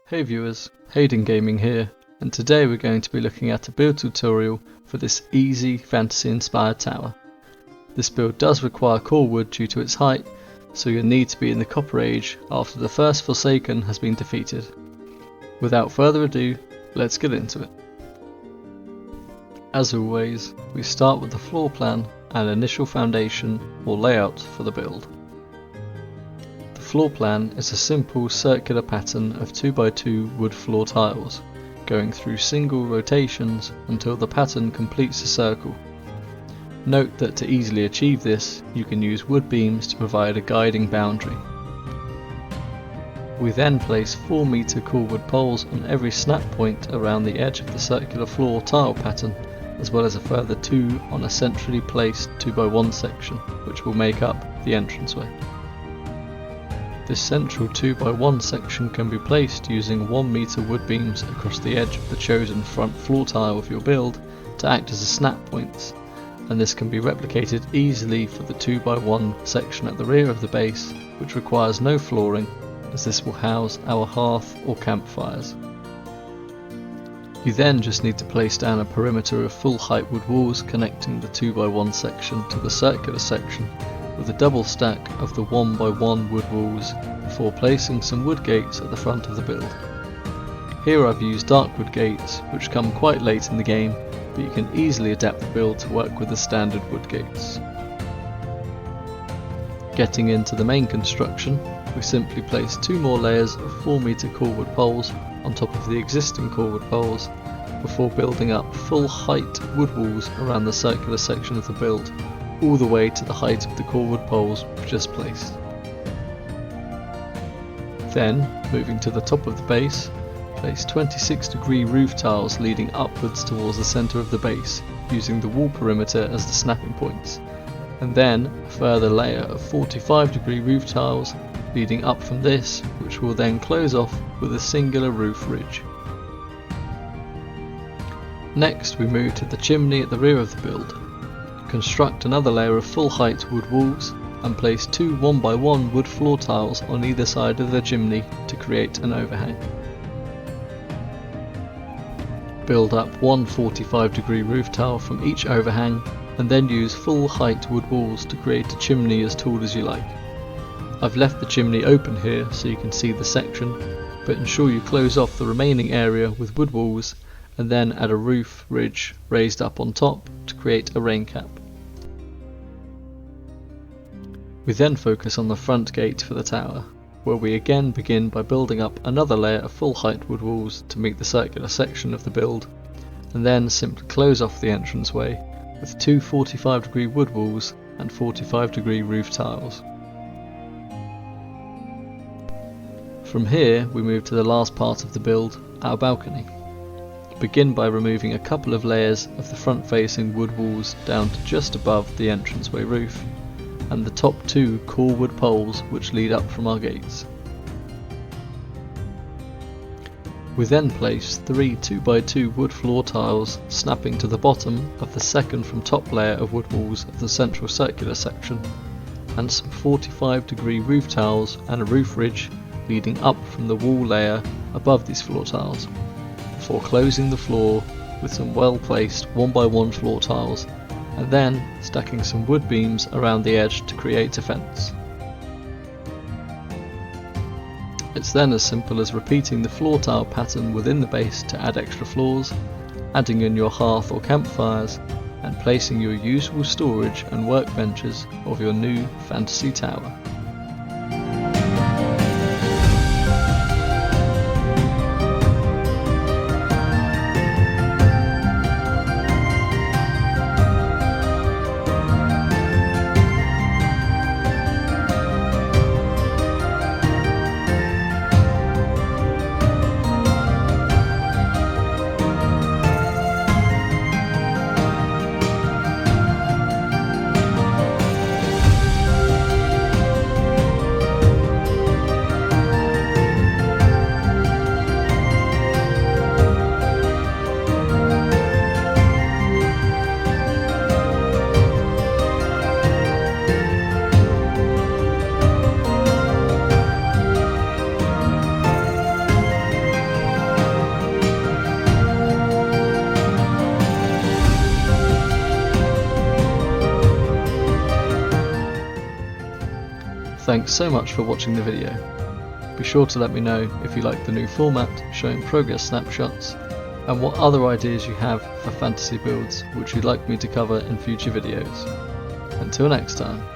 Hey viewers, Hayden Gaming here, and today we're going to be looking at a build tutorial for this easy fantasy inspired tower. This build does require core wood due to its height, so you'll need to be in the Copper Age after the first Forsaken has been defeated. Without further ado, let's get into it. As always, we start with the floor plan and initial foundation or layout for the build. The floor plan is a simple circular pattern of 2x2 wood floor tiles, going through single rotations until the pattern completes a circle. Note that to easily achieve this, you can use wood beams to provide a guiding boundary. We then place 4-meter core wood poles on every snap point around the edge of the circular floor tile pattern, as well as a further 2 on a centrally placed 2x1 section, which will make up the entranceway. This central 2x1 section can be placed using 1-meter wood beams across the edge of the chosen front floor tile of your build to act as a snap points, and this can be replicated easily for the 2x1 section at the rear of the base, which requires no flooring, as this will house our hearth or campfires. You then just need to place down a perimeter of full height wood walls connecting the 2x1 section to the circular section with a double stack of the 1x1 wood walls before placing some wood gates at the front of the build. Here I've used dark wood gates, which come quite late in the game, but you can easily adapt the build to work with the standard wood gates. Getting into the main construction, we simply place 2 more layers of 4-meter core wood poles on top of the existing core wood poles before building up full height wood walls around the circular section of the build, all the way to the height of the core wood poles we've just placed. Then, moving to the top of the base, place 26-degree roof tiles leading upwards towards the centre of the base, using the wall perimeter as the snapping points, and then a further layer of 45-degree roof tiles leading up from this, which will then close off with a singular roof ridge. Next we move to the chimney at the rear of the build. Construct another layer of full height wood walls and place 2 1x1 wood floor tiles on either side of the chimney to create an overhang. Build up one 45-degree roof tile from each overhang and then use full height wood walls to create a chimney as tall as you like. I've left the chimney open here so you can see the section, but ensure you close off the remaining area with wood walls and then add a roof ridge raised up on top to create a rain cap. We then focus on the front gate for the tower, where we again begin by building up another layer of full height wood walls to meet the circular section of the build, and then simply close off the entranceway with 2 45-degree wood walls and 45-degree roof tiles. From here we move to the last part of the build, our balcony. Begin by removing a couple of layers of the front facing wood walls down to just above the entranceway roof, and the top 2 core wood poles which lead up from our gates. We then place 3 2x2 wood floor tiles snapping to the bottom of the second from top layer of wood walls of the central circular section, and some 45-degree roof tiles and a roof ridge leading up from the wall layer above these floor tiles, before closing the floor with some well placed 1x1 floor tiles, and then stacking some wood beams around the edge to create a fence. It's then as simple as repeating the floor tile pattern within the base to add extra floors, adding in your hearth or campfires, and placing your usual storage and workbenches of your new fantasy tower. Thanks so much for watching the video. Be sure to let me know if you like the new format showing progress snapshots and what other ideas you have for fantasy builds which you'd like me to cover in future videos. Until next time.